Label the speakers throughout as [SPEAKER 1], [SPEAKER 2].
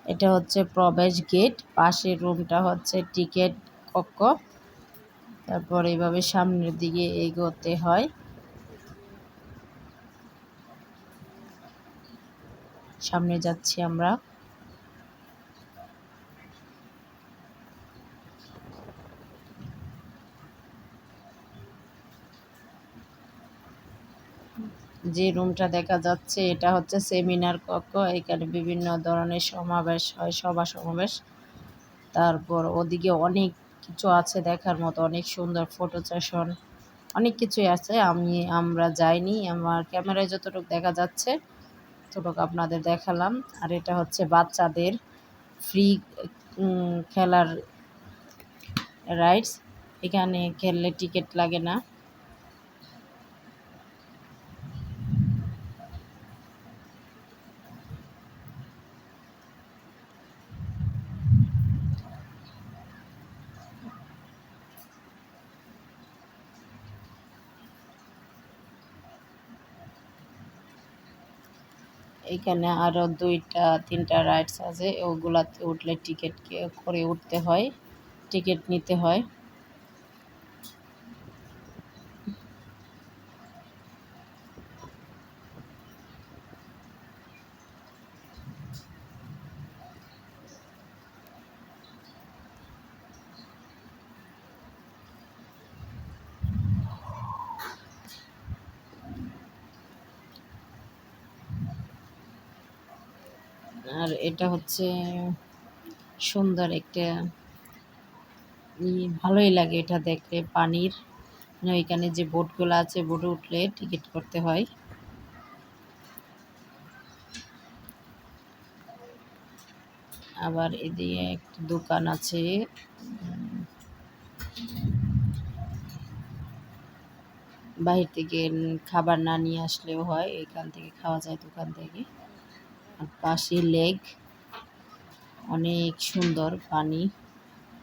[SPEAKER 1] এটা হচ্ছে প্রবেশ গেট, পাশের রুমটা হচ্ছে টিকিট কক্ষ। তারপর এইভাবে সামনের দিকে এগোতে হয়। সামনে যাচ্ছি আমরা। যে রুমটা দেখা যাচ্ছে এটা হচ্ছে সেমিনার কক্ষ। এখানে বিভিন্ন ধরনের সমাবেশ হয়, সভা সমাবেশ। তারপর ওদিকে অনেক কিছু আছে দেখার মতো, অনেক সুন্দর ফটো সেশন, অনেক কিছুই আছে। আমরা যাইনি, আমার ক্যামেরায় যতটুকু দেখা যাচ্ছে ততটুকু আপনাদের দেখালাম। আর এটা হচ্ছে বাচ্চাদের ফ্রি খেলার রাইডস, এখানে খেললে টিকিট লাগে না। এখানে আরও 2-3টা রাইডস আছে, ওগুলাতে উঠলে টিকিট করে উঠতে হয়, টিকিট নিতে হয়। আর এটা হচ্ছে সুন্দর একটা, ভালোই লাগে এটা দেখলে। পানির এখানে যে বোটগুলো আছে, বোটে উঠলে টিকিট করতে হয়। আবার এদিকে একটা দোকান আছে, বাহির থেকে খাবার না নিয়ে আসলেও হয়, এখান থেকে খাওয়া যায় দোকান থেকে। আর পাশে লেক, অনেক সুন্দর পানি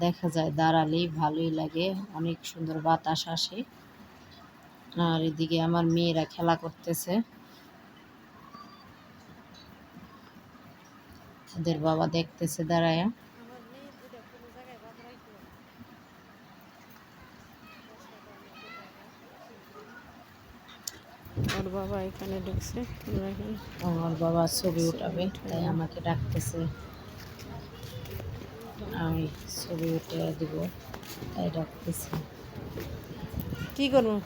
[SPEAKER 1] দেখা যায়, দাঁড়ালেই ভালোই লাগে, অনেক সুন্দর বাতাস আসে। আর এদিকে আমার মেয়েরা খেলা করতেছে, ওদের বাবা দেখতেছে দাঁড়ায়া।
[SPEAKER 2] ওর বাবা এখানে ঢুকছে,
[SPEAKER 1] আমার বাবা ছবি উঠাবে, তাই আমাকে ডাকতেছে, আমি ছবি উঠে দিব, তাই ডাকতেছি।
[SPEAKER 2] কি করবো?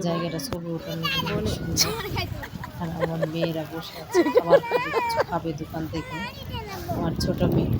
[SPEAKER 1] জায়গাটা ছবি উঠানোর জন্য অনেক সুন্দর। আর আমার মেয়েরা বসে আছে, খাবার খাবে, কিছু খাবে দোকান থেকে। আমার ছোট মেয়ে